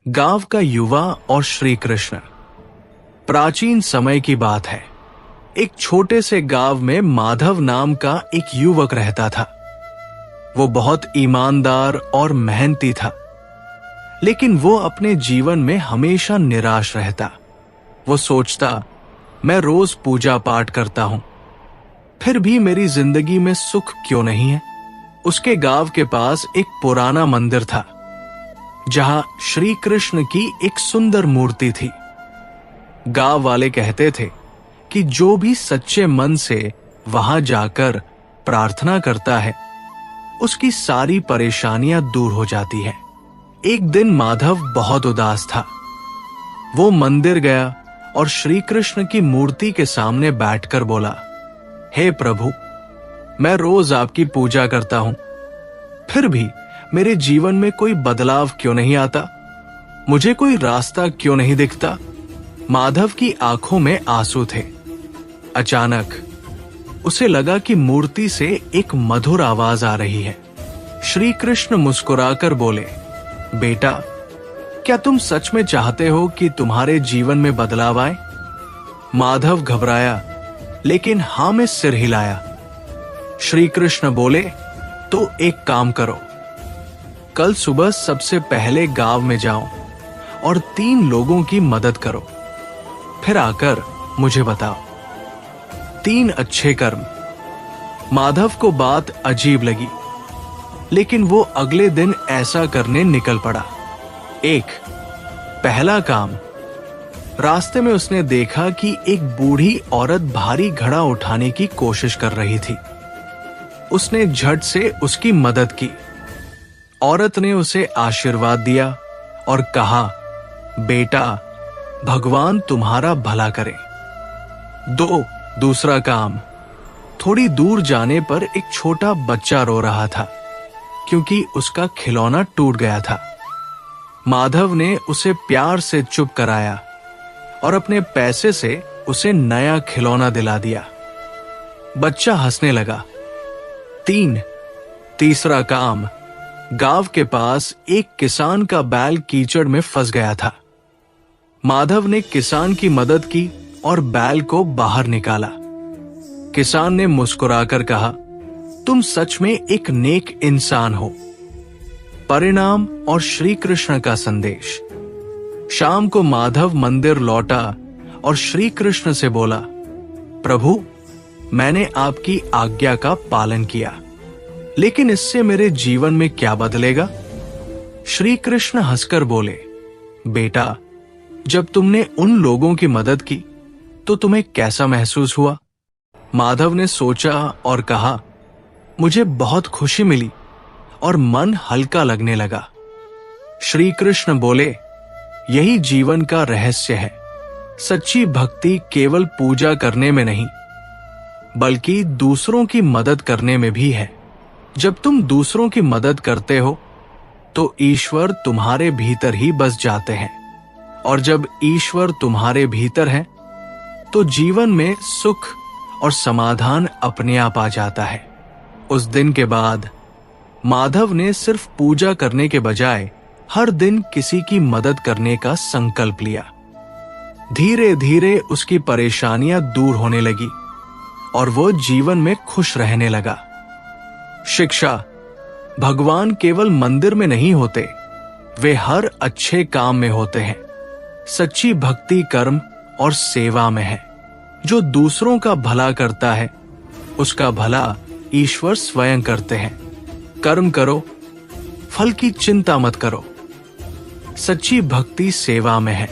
गांव का युवा और श्री कृष्ण। प्राचीन समय की बात है। एक छोटे से गांव में माधव नाम का एक युवक रहता था। वो बहुत ईमानदार और मेहनती था, लेकिन वो अपने जीवन में हमेशा निराश रहता। वो सोचता, मैं रोज पूजा पाठ करता हूं, फिर भी मेरी जिंदगी में सुख क्यों नहीं है। उसके गांव के पास एक पुराना मंदिर था, जहां श्री कृष्ण की एक सुंदर मूर्ति थी। गांव वाले कहते थे कि जो भी सच्चे मन से वहां जाकर प्रार्थना करता है, उसकी सारी परेशानियां दूर हो जाती हैं। एक दिन माधव बहुत उदास था। वो मंदिर गया और श्री कृष्ण की मूर्ति के सामने बैठकर बोला, हे प्रभु, मैं रोज आपकी पूजा करता हूं, फिर भी मेरे जीवन में कोई बदलाव क्यों नहीं आता? मुझे कोई रास्ता क्यों नहीं दिखता? माधव की आंखों में आंसू थे। अचानक उसे लगा कि मूर्ति से एक मधुर आवाज आ रही है। श्री कृष्ण मुस्कुराकर बोले, बेटा, क्या तुम सच में चाहते हो कि तुम्हारे जीवन में बदलाव आए? माधव घबराया, लेकिन हां में सिर हिलाया। श्री कृष्ण बोले, तो एक काम करो, कल सुबह सबसे पहले गांव में जाओ और 3 लोगों की मदद करो, फिर आकर मुझे बताओ। 3 अच्छे कर्म। माधव को बात अजीब लगी, लेकिन वो अगले दिन ऐसा करने निकल पड़ा। 1, पहला काम। रास्ते में उसने देखा कि एक बूढ़ी औरत भारी घड़ा उठाने की कोशिश कर रही थी। उसने झट से उसकी मदद की। औरत ने उसे आशीर्वाद दिया और कहा, बेटा, भगवान तुम्हारा भला करे। 2, दूसरा काम। थोड़ी दूर जाने पर एक छोटा बच्चा रो रहा था, क्योंकि उसका खिलौना टूट गया था। माधव ने उसे प्यार से चुप कराया और अपने पैसे से उसे नया खिलौना दिला दिया। बच्चा हंसने लगा। 3, तीसरा काम। गांव के पास एक किसान का बैल कीचड़ में फंस गया था। माधव ने किसान की मदद की और बैल को बाहर निकाला। किसान ने मुस्कुराकर कहा, तुम सच में एक नेक इंसान हो। परिणाम और श्री कृष्ण का संदेश। शाम को माधव मंदिर लौटा और श्री कृष्ण से बोला, प्रभु, मैंने आपकी आज्ञा का पालन किया, लेकिन इससे मेरे जीवन में क्या बदलेगा? श्री कृष्ण हंसकर बोले, बेटा, जब तुमने उन लोगों की मदद की तो तुम्हें कैसा महसूस हुआ? माधव ने सोचा और कहा, मुझे बहुत खुशी मिली और मन हल्का लगने लगा। श्री कृष्ण बोले, यही जीवन का रहस्य है। सच्ची भक्ति केवल पूजा करने में नहीं, बल्कि दूसरों की मदद करने में भी है। जब तुम दूसरों की मदद करते हो तो ईश्वर तुम्हारे भीतर ही बस जाते हैं, और जब ईश्वर तुम्हारे भीतर है तो जीवन में सुख और समाधान अपने आप आ जाता है। उस दिन के बाद माधव ने सिर्फ पूजा करने के बजाय हर दिन किसी की मदद करने का संकल्प लिया। धीरे धीरे उसकी परेशानियां दूर होने लगी और वो जीवन में खुश रहने लगा। शिक्षा। भगवान केवल मंदिर में नहीं होते, वे हर अच्छे काम में होते हैं। सच्ची भक्ति कर्म और सेवा में है। जो दूसरों का भला करता है, उसका भला ईश्वर स्वयं करते हैं। कर्म करो, फल की चिंता मत करो। सच्ची भक्ति सेवा में है।